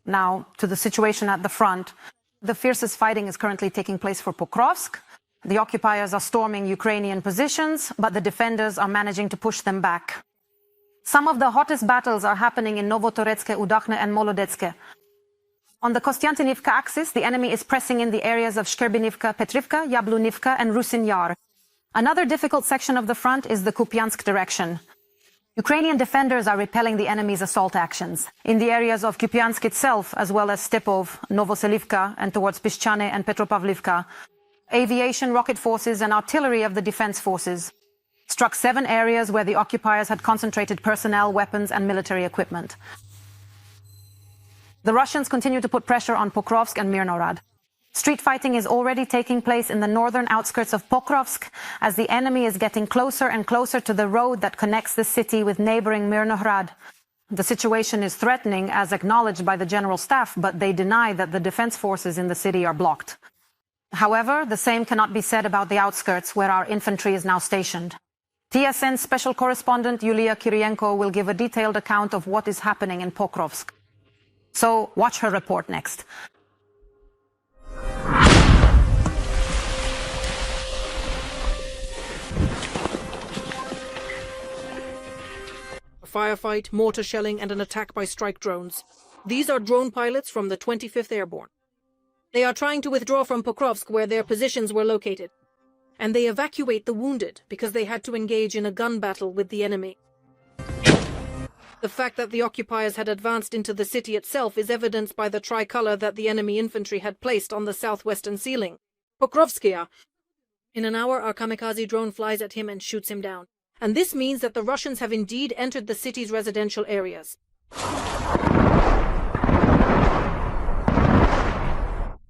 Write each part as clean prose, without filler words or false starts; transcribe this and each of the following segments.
now to the situation at the front. The fiercest fighting is currently taking place for Pokrovsk. The occupiers are storming Ukrainian positions, but the defenders are managing to push them back. Some of the hottest battles are happening in Novotoretske, Udakhne and Molodetske. On the Kostiantynivka axis, the enemy is pressing in the areas of Shkerbinivka, Petrivka, Yablunivka and Rusin Yar. Another difficult section of the front is the Kupiansk direction. Ukrainian defenders are repelling the enemy's assault actions in the areas of Kupiansk itself, as well as Stepov, Novoselivka, and towards Piszczane and Petropavlivka. Aviation, rocket forces, and artillery of the defense forces struck 7 areas where the occupiers had concentrated personnel, weapons, and military equipment. The Russians continue to put pressure on Pokrovsk and Myrnohrad. Street fighting is already taking place in the northern outskirts of Pokrovsk as the enemy is getting closer and closer to the road that connects the city with neighboring Myrnohrad. The situation is threatening, as acknowledged by the General Staff, but they deny that the defense forces in the city are blocked. However, the same cannot be said about the outskirts, where our infantry is now stationed. TSN special correspondent Yulia Kyrienko will give a detailed account of what is happening in Pokrovsk. So watch her report next. A firefight, mortar shelling, and an attack by strike drones. These are drone pilots from the 25th Airborne. They are trying to withdraw from Pokrovsk, where their positions were located. And they evacuate the wounded because they had to engage in a gun battle with the enemy. The fact that the occupiers had advanced into the city itself is evidenced by the tricolour that the enemy infantry had placed on the southwestern ceiling. Pokrovskaya. In an hour, our kamikaze drone flies at him and shoots him down. And this means that the Russians have indeed entered the city's residential areas.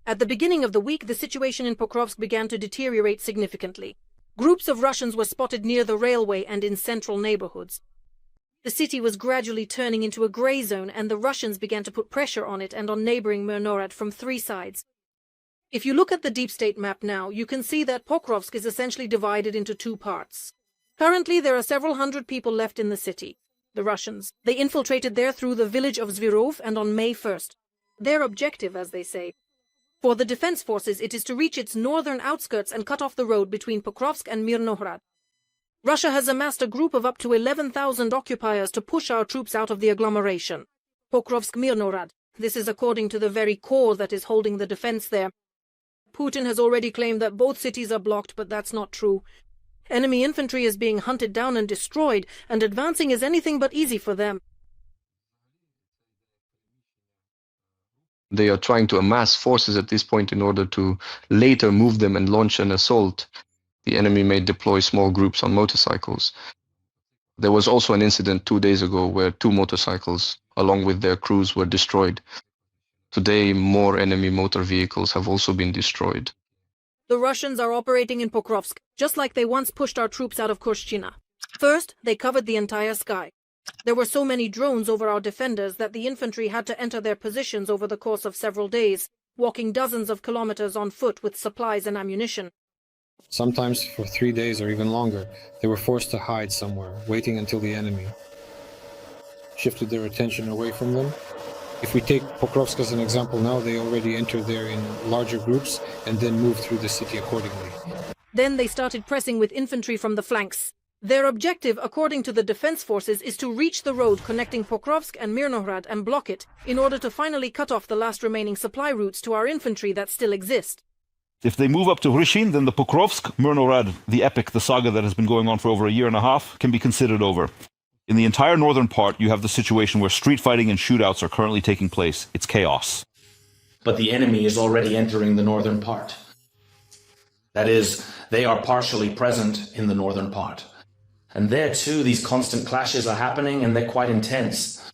At the beginning of the week, the situation in Pokrovsk began to deteriorate significantly. Groups of Russians were spotted near the railway and in central neighborhoods. The city was gradually turning into a gray zone, and the Russians began to put pressure on it and on neighboring Myrnohrad from 3 sides. If you look at the deep state map now, you can see that Pokrovsk is essentially divided into 2 parts. Currently, there are several hundred people left in the city. The Russians. They infiltrated there through the village of Zvirov and on May 1st. Their objective, as they say. For the defense forces, it is to reach its northern outskirts and cut off the road between Pokrovsk and Myrnohrad. Russia has amassed a group of up to 11,000 occupiers to push our troops out of the agglomeration. Pokrovsk-Myrnohrad. This is according to the very corps that is holding the defense there. Putin has already claimed that both cities are blocked, but that's not true. Enemy infantry is being hunted down and destroyed, and advancing is anything but easy for them. They are trying to amass forces at this point in order to later move them and launch an assault. The enemy may deploy small groups on motorcycles. There was also an incident 2 days ago where 2 motorcycles, along with their crews, were destroyed. Today, more enemy motor vehicles have also been destroyed. The Russians are operating in Pokrovsk, just like they once pushed our troops out of Korshchina. First, they covered the entire sky. There were so many drones over our defenders that the infantry had to enter their positions over the course of several days, walking dozens of kilometers on foot with supplies and ammunition. Sometimes for 3 days or even longer, they were forced to hide somewhere, waiting until the enemy shifted their attention away from them. If we take Pokrovsk as an example now, they already entered there in larger groups and then moved through the city accordingly. Then they started pressing with infantry from the flanks. Their objective, according to the defense forces, is to reach the road connecting Pokrovsk and Myrnohrad and block it, in order to finally cut off the last remaining supply routes to our infantry that still exist. If they move up to Ryshin, then the Pokrovsk, Myrnohrad, the epic, the saga that has been going on for over a year and a half, can be considered over. In the entire northern part, you have the situation where street fighting and shootouts are currently taking place. It's chaos. But the enemy is already entering the northern part. That is, they are partially present in the northern part. And there too, these constant clashes are happening, and they're quite intense.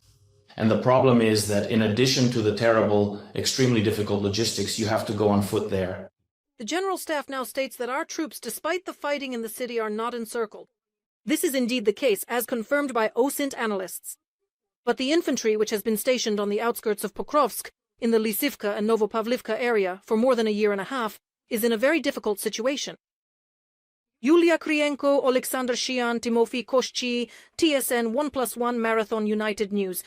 And the problem is that in addition to the terrible, extremely difficult logistics, you have to go on foot there. The General Staff now states that our troops, despite the fighting in the city, are not encircled. This is indeed the case, as confirmed by OSINT analysts. But the infantry, which has been stationed on the outskirts of Pokrovsk, in the Lysivka and Novopavlivka area for more than a year and a half, is in a very difficult situation. Yulia Kyrienko, Alexander Shian, Timofey Koshchi, TSN 1+1 Marathon United News.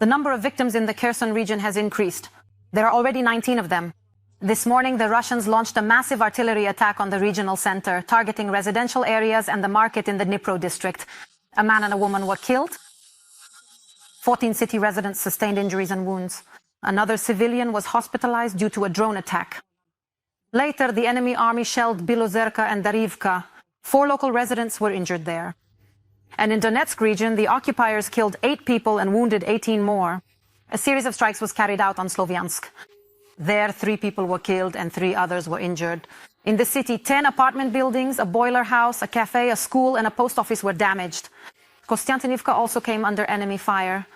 The number of victims in the Kherson region has increased. There are already 19 of them. This morning, the Russians launched a massive artillery attack on the regional center, targeting residential areas and the market in the Dnipro district. A man and a woman were killed. 14 city residents sustained injuries and wounds. Another civilian was hospitalized due to a drone attack. Later, the enemy army shelled Bilozerka and Darivka. 4 local residents were injured there. And in Donetsk region, the occupiers killed 8 people and wounded 18 more. A series of strikes was carried out on Sloviansk. There, 3 people were killed and 3 others were injured. In the city, 10 apartment buildings, a boiler house, a cafe, a school, and a post office were damaged. Kostiantynivka also came under enemy fire.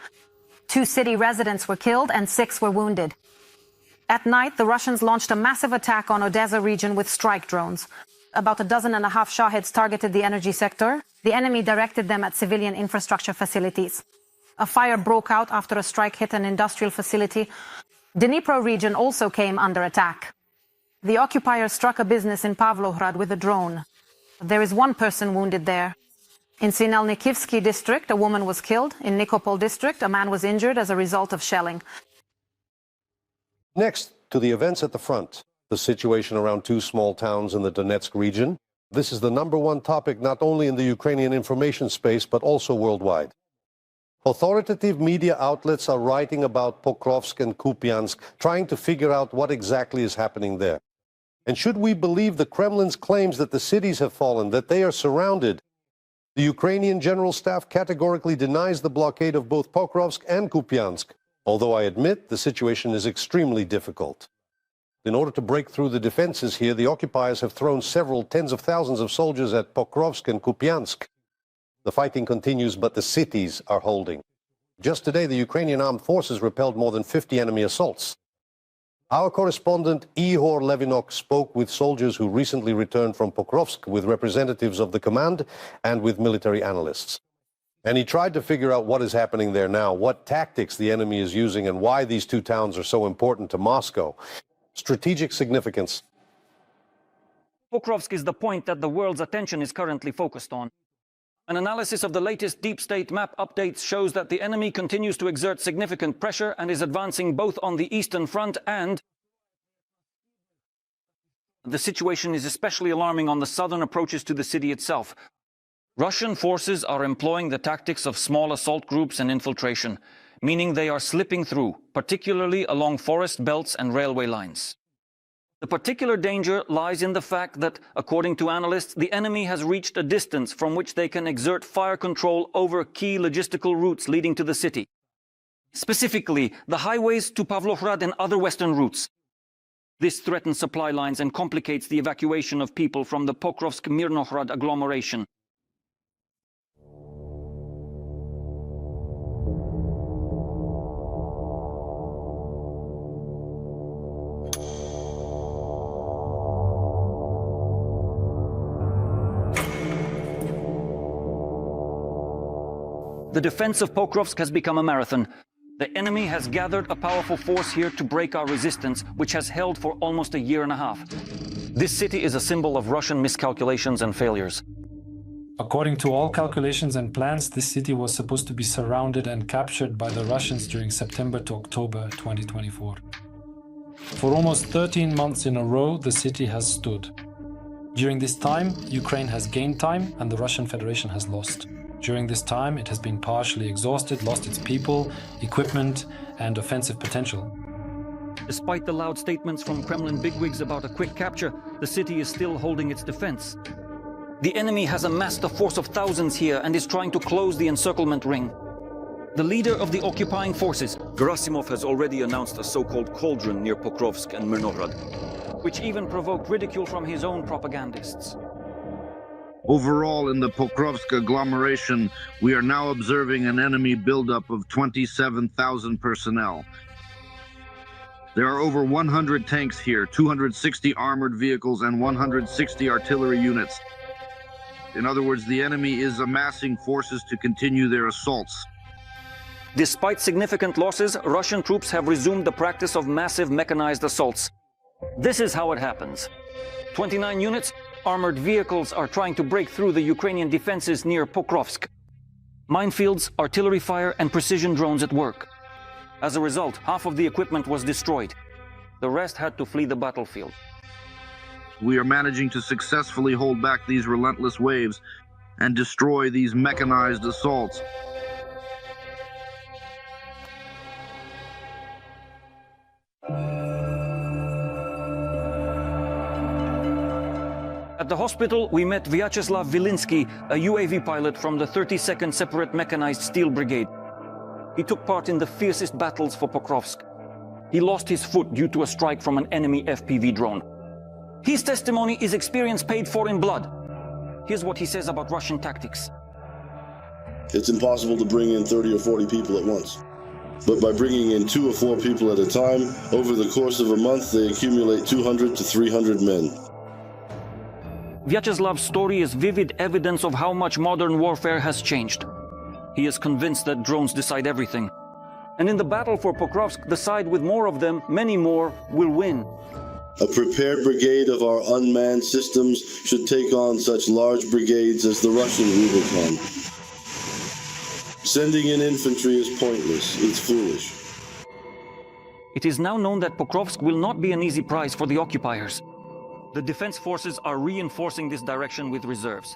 2 city residents were killed and 6 were wounded. At night, the Russians launched a massive attack on Odessa region with strike drones. About 12 Shaheds targeted the energy sector. The enemy directed them at civilian infrastructure facilities. A fire broke out after a strike hit an industrial facility. Dnipro region also came under attack. The occupiers struck a business in Pavlohrad with a drone. There is 1 person wounded there. In Sinelnikivsky district, a woman was killed. In Nikopol district, a man was injured as a result of shelling. Next, to the events at the front, the situation around 2 small towns in the Donetsk region. This is the #1 topic not only in the Ukrainian information space, but also worldwide. Authoritative media outlets are writing about Pokrovsk and Kupiansk, trying to figure out what exactly is happening there. And should we believe the Kremlin's claims that the cities have fallen, that they are surrounded? The Ukrainian General Staff categorically denies the blockade of both Pokrovsk and Kupiansk, although I admit the situation is extremely difficult. In order to break through the defenses here, the occupiers have thrown several tens of thousands of soldiers at Pokrovsk and Kupiansk. The fighting continues, but the cities are holding. Just today, the Ukrainian armed forces repelled more than 50 enemy assaults. Our correspondent Ihor Levinok spoke with soldiers who recently returned from Pokrovsk, with representatives of the command and with military analysts. And he tried to figure out what is happening there now, what tactics the enemy is using, and why these 2 towns are so important to Moscow. Strategic significance. Pokrovsk is the point that the world's attention is currently focused on. An analysis of the latest deep state map updates shows that the enemy continues to exert significant pressure and is advancing both on the eastern front, and the situation is especially alarming on the southern approaches to the city itself. Russian forces are employing the tactics of small assault groups and infiltration, meaning they are slipping through, particularly along forest belts and railway lines. The particular danger lies in the fact that, according to analysts, the enemy has reached a distance from which they can exert fire control over key logistical routes leading to the city. Specifically, the highways to Pavlohrad and other western routes. This threatens supply lines and complicates the evacuation of people from the Pokrovsk Myrnohrad agglomeration. The defense of Pokrovsk has become a marathon. The enemy has gathered a powerful force here to break our resistance, which has held for almost a year and a half. This city is a symbol of Russian miscalculations and failures. According to all calculations and plans, this city was supposed to be surrounded and captured by the Russians during September to October 2024. For almost 13 months in a row, the city has stood. During this time, Ukraine has gained time and the Russian Federation has lost. During this time, it has been partially exhausted, lost its people, equipment, and offensive potential. Despite the loud statements from Kremlin bigwigs about a quick capture, the city is still holding its defense. The enemy has amassed a force of thousands here and is trying to close the encirclement ring. The leader of the occupying forces, Gerasimov, has already announced a so-called cauldron near Pokrovsk and Myrnohrad, which even provoked ridicule from his own propagandists. Overall, in the Pokrovsk agglomeration, we are now observing an enemy buildup of 27,000 personnel. There are over 100 tanks here, 260 armored vehicles, and 160 artillery units. In other words, the enemy is amassing forces to continue their assaults. Despite significant losses, Russian troops have resumed the practice of massive mechanized assaults. This is how it happens. 29 units, armored vehicles are trying to break through the Ukrainian defenses near Pokrovsk. Minefields, artillery fire, and precision drones at work. As a result, half of the equipment was destroyed. The rest had to flee the battlefield. We are managing to successfully hold back these relentless waves and destroy these mechanized assaults. At the hospital, we met Vyacheslav Vilinsky, a UAV pilot from the 32nd Separate Mechanized Steel Brigade. He took part in the fiercest battles for Pokrovsk. He lost his foot due to a strike from an enemy FPV drone. His testimony is experience paid for in blood. Here's what he says about Russian tactics. It's impossible to bring in 30 or 40 people at once. But by bringing in 2 or 4 people at a time, over the course of a month, they accumulate 200 to 300 men. Vyacheslav's story is vivid evidence of how much modern warfare has changed. He is convinced that drones decide everything. And in the battle for Pokrovsk, the side with more of them, many more, will win. A prepared brigade of our unmanned systems should take on such large brigades as the Russian Rubicon. Sending in infantry is pointless. It's foolish. It is now known that Pokrovsk will not be an easy prize for the occupiers. The defense forces are reinforcing this direction with reserves.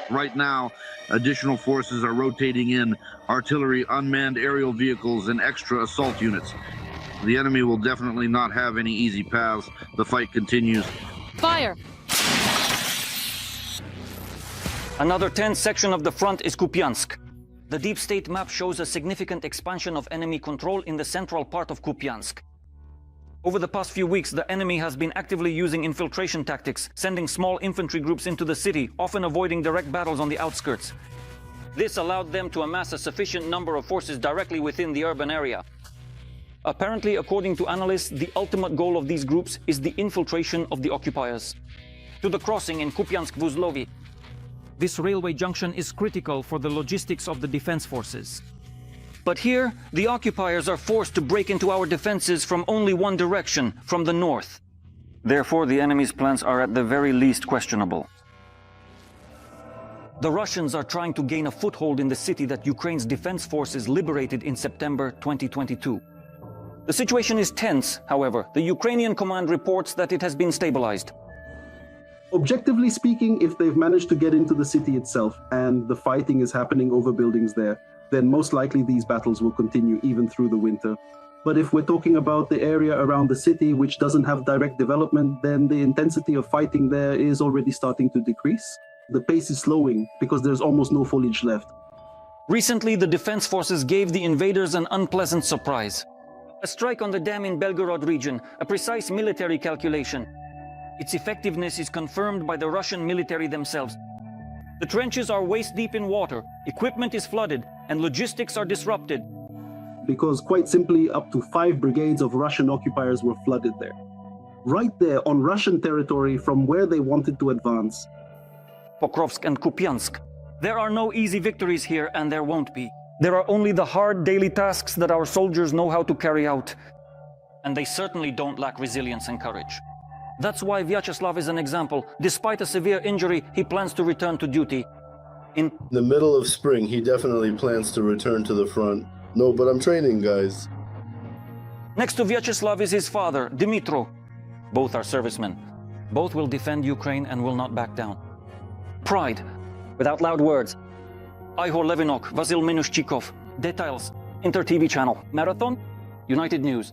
Right now, additional forces are rotating in artillery, unmanned aerial vehicles, and extra assault units. The enemy will definitely not have any easy paths. The fight continues. Fire! Another tense section of the front is Kupiansk. The deep state map shows a significant expansion of enemy control in the central part of Kupiansk. Over the past few weeks, the enemy has been actively using infiltration tactics, sending small infantry groups into the city, often avoiding direct battles on the outskirts. This allowed them to amass a sufficient number of forces directly within the urban area. Apparently, according to analysts, the ultimate goal of these groups is the infiltration of the occupiers. To the crossing in Kupiansk-Vuzlovi. This railway junction is critical for the logistics of the defense forces. But here, the occupiers are forced to break into our defenses from only one direction, from the north. Therefore, the enemy's plans are at the very least questionable. The Russians are trying to gain a foothold in the city that Ukraine's defense forces liberated in September 2022. The situation is tense, however. The Ukrainian command reports that it has been stabilized. Objectively speaking, if they've managed to get into the city itself and the fighting is happening over buildings there, then most likely these battles will continue even through the winter. But if we're talking about the area around the city which doesn't have direct development, then the intensity of fighting there is already starting to decrease. The pace is slowing because there's almost no foliage left. Recently, the defense forces gave the invaders an unpleasant surprise. A strike on the dam in Belgorod region, a precise military calculation. Its effectiveness is confirmed by the Russian military themselves. The trenches are waist-deep in water, equipment is flooded, and logistics are disrupted. Because quite simply, up to 5 brigades of Russian occupiers were flooded there. Right there on Russian territory from where they wanted to advance. Pokrovsk and Kupiansk. There are no easy victories here, and there won't be. There are only the hard daily tasks that our soldiers know how to carry out. And they certainly don't lack resilience and courage. That's why Vyacheslav is an example. Despite a severe injury, he plans to return to duty. In the middle of spring, he definitely plans to return to the front. No, but I'm training, guys. Next to Vyacheslav is his father, Dmitro. Both are servicemen. Both will defend Ukraine and will not back down. Pride, without loud words. Ihor Levinok, Vasil Minushchikov. Details, Inter TV channel. Marathon, United News.